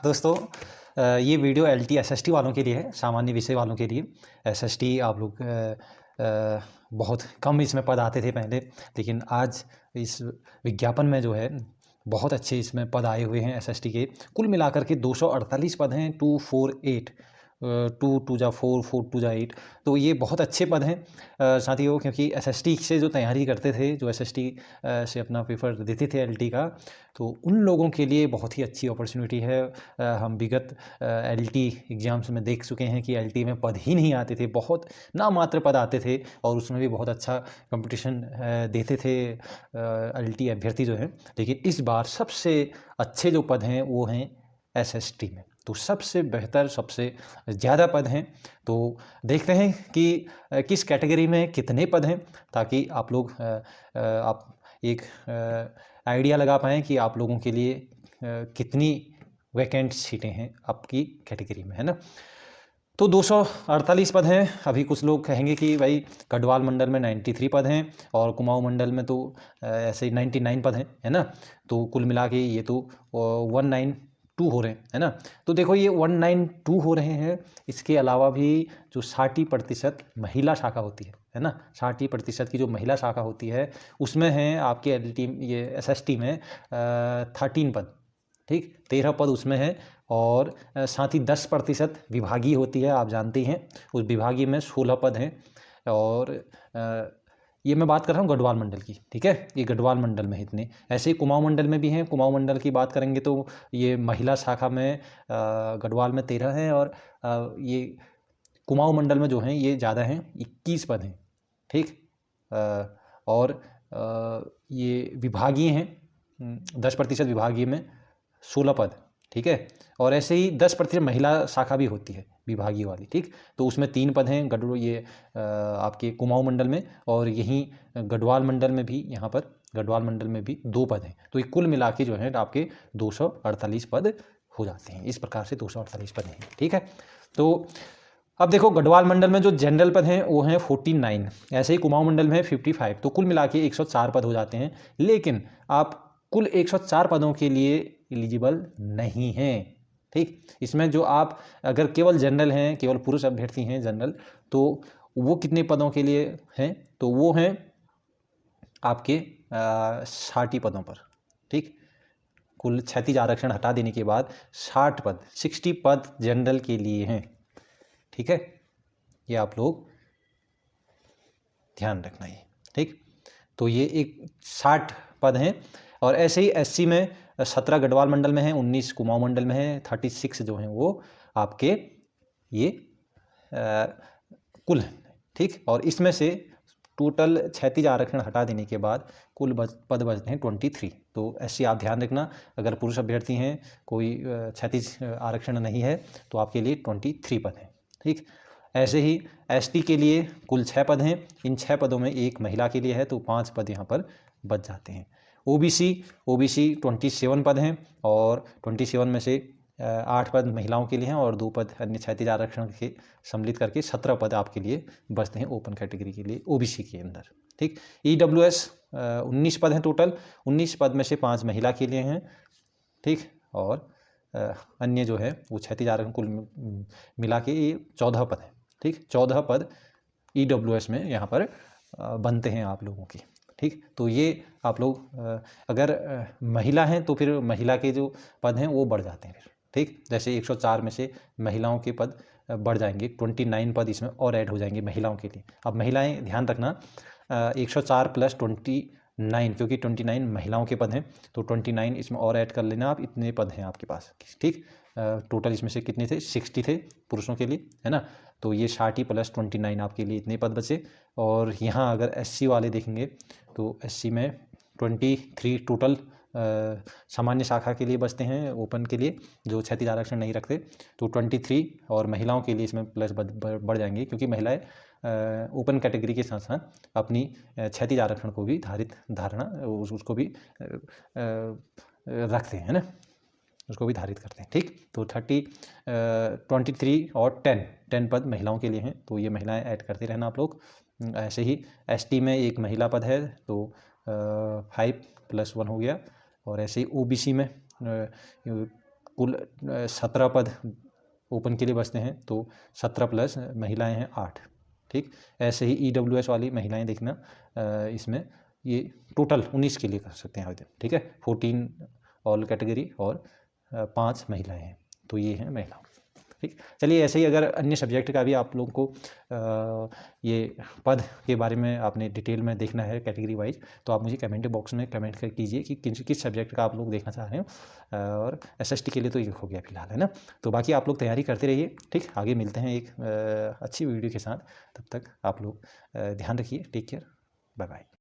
दोस्तों ये video LT SST वालों के लिए है, सामान्य विषय वालों के लिए। एसएसटी आप लोग बहुत कम इसमें पद आते थे पहले, लेकिन आज इस विज्ञापन में जो है बहुत अच्छे इसमें पद आए हुए हैं एसएसटी के। कुल मिलाकर के 248 पद हैं। 248 2 2 जा 4 4 2 जा 8, तो ये बहुत अच्छे पद हैं साथियों, क्योंकि एसएसटी से जो तैयारी करते थे, जो एसएसटी से अपना पेपर देते थे एलटी का, तो उन लोगों के लिए बहुत ही अच्छी अपॉर्चुनिटी है। हम विगत एलटी एग्ज़ाम्स में देख चुके हैं कि एलटी में पद ही नहीं आते थे, बहुत नामात्र पद आते थे और उसमें भी बहुत अच्छा कंपटीशन देते थे एलटी अभ्यर्थी जो हैं। लेकिन इस बार सबसे अच्छे जो पद हैं वो हैं एसएसटी में, तो सबसे बेहतर, सबसे ज़्यादा पद हैं। तो देखते हैं कि किस कैटेगरी में कितने पद हैं, ताकि आप लोग आप एक आइडिया लगा पाएँ कि आप लोगों के लिए कितनी वैकेंट सीटें हैं आपकी कैटेगरी में, है ना। तो 248 पद हैं। अभी कुछ लोग कहेंगे कि भाई गढ़वाल मंडल में 93 पद हैं और कुमाऊं मंडल में तो ऐसे ही 99 पद हैं, है ना। तो कुल मिला के ये तो 192 हो रहे हैं, है ना। तो देखो ये 192 हो रहे हैं। इसके अलावा भी जो 60% महिला शाखा होती है ना, 60% की जो महिला शाखा होती है उसमें है आपके एलटी ये एसएसटी में 13 पद, ठीक, 13 पद उसमें है। और साथ ही 10% विभागीय होती है, आप जानते हैं। उस विभागीय में 16 पद हैं। और ये मैं बात कर रहा हूँ गढ़वाल मंडल की, ठीक है। ये गढ़वाल मंडल में इतने, ऐसे ही कुमाऊं मंडल में भी हैं। कुमाऊं मंडल की बात करेंगे तो ये महिला शाखा में गढ़वाल में 13 हैं और ये कुमाऊं मंडल में जो हैं ये ज़्यादा हैं, 21 पद हैं, ठीक। और ये विभागीय हैं, 10% विभागीय में 16 पद, ठीक है। और ऐसे ही 10% महिला शाखा भी होती है विभागीय वाली, ठीक। तो उसमें 3 पद हैं ये आपके कुमाऊं मंडल में, और यहीं गढ़वाल मंडल में भी, यहाँ पर गढ़वाल मंडल में भी 2 पद हैं। तो ये कुल मिला के जो है आपके 248 पद हो जाते हैं। इस प्रकार से 248 पद हैं, ठीक है। तो अब देखो गढ़वाल मंडल में जो जनरल पद हैं वो हैं 49, ऐसे ही कुमाऊं मंडल में है 55। तो कुल मिला के 104 पद हो जाते हैं। लेकिन आप कुल 104 पदों के लिए एलिजिबल नहीं हैं, ठीक। इसमें जो आप अगर केवल जनरल हैं, केवल पुरुष अभ्यर्थी हैं जनरल, तो वो कितने पदों के लिए हैं, तो वो हैं आपके 60 पदों पर, ठीक। कुल 36 आरक्षण हटा देने के बाद 60 पद, 60 पद जनरल के लिए हैं, ठीक है। ये आप लोग ध्यान रखना है, ठीक। तो ये एक 60 पद हैं। और ऐसे ही एससी में 17 गढ़वाल मंडल में है, 19 कुमाऊं मंडल में है, 36 जो हैं वो आपके ये कुल हैं, ठीक। और इसमें से टोटल 36 आरक्षण हटा देने के बाद कुल पद बचते हैं 23। तो एससी आप ध्यान रखना, अगर पुरुष अभ्यर्थी हैं, कोई 36 आरक्षण नहीं है, तो आपके लिए 23 पद हैं, ठीक। ऐसे ही एसटी के लिए कुल 6 पद हैं। इन 6 पदों में एक महिला के लिए है, तो 5 पद यहाँ पर बच जाते हैं। ओबीसी 27 पद हैं और 27 में से 8 पद महिलाओं के लिए हैं और 2 पद अन्य 36 आरक्षण के सम्मिलित करके 17 पद आपके लिए बचते हैं ओपन कैटेगरी के लिए ओबीसी के अंदर, ठीक। ईडब्ल्यूएस 19 पद हैं टोटल, 19 पद में से 5 महिला के लिए हैं, ठीक। और अन्य जो है वो 36 आरक्षण कुल मिला के ये 14 पद हैं, ठीक। 14 पद ईडब्ल्यूएस में यहाँ पर बनते हैं आप लोगों के, ठीक। तो ये आप लोग अगर महिला हैं तो फिर महिला के जो पद हैं वो बढ़ जाते हैं फिर, ठीक। जैसे 104 में से महिलाओं के पद बढ़ जाएंगे, 29 पद इसमें और ऐड हो जाएंगे महिलाओं के लिए। अब महिलाएं ध्यान रखना, 104 + 29, क्योंकि 29 महिलाओं के पद हैं, तो 29 इसमें और ऐड कर लेना आप, इतने पद हैं आपके पास, ठीक। टोटल इसमें से कितने थे, 60 थे पुरुषों के लिए, है ना। तो ये 60 + 29 आपके लिए इतने पद बचे। और यहाँ अगर एससी वाले देखेंगे तो एससी में 23 टोटल सामान्य शाखा के लिए बचते हैं, ओपन के लिए जो 36 आरक्षण नहीं रखते, तो 23। और महिलाओं के लिए इसमें प्लस बढ़ जाएंगे, क्योंकि महिलाएं ओपन कैटेगरी के साथ साथ अपनी 36 आरक्षण को भी उसको भी रखते हैं ना, उसको भी धारित करते हैं, ठीक। तो 23 और 10 पद महिलाओं के लिए हैं, तो ये महिलाएं ऐड करते रहना आप लोग। ऐसे ही एसटी में एक महिला पद है, तो 5 + 1 हो गया। और ऐसे ही ओबीसी में कुल 17 पद ओपन के लिए बचते हैं, तो 17 प्लस महिलाएं हैं 8। ठीक, ऐसे ही EWS वाली महिलाएं देखना, इसमें ये टोटल 19 के लिए कर सकते हैं आवेदन। ठीक है, 14 ऑल कैटेगरी और 5 महिलाएं हैं, तो ये हैं महिलाओं। ठीक, चलिए ऐसे ही अगर अन्य सब्जेक्ट का भी आप लोगों को ये पद के बारे में आपने डिटेल में देखना है कैटेगरी वाइज, तो आप मुझे कमेंट बॉक्स में कमेंट कर कीजिए कि किस सब्जेक्ट का आप लोग देखना चाह रहे हो। और SST के लिए तो ये हो गया फिलहाल, है ना। तो बाकी आप लोग तैयारी करते रहिए। ठीक, आगे मिलते हैं एक अच्छी वीडियो के साथ। तब तक आप लोग ध्यान रखिए। Take care, bye bye.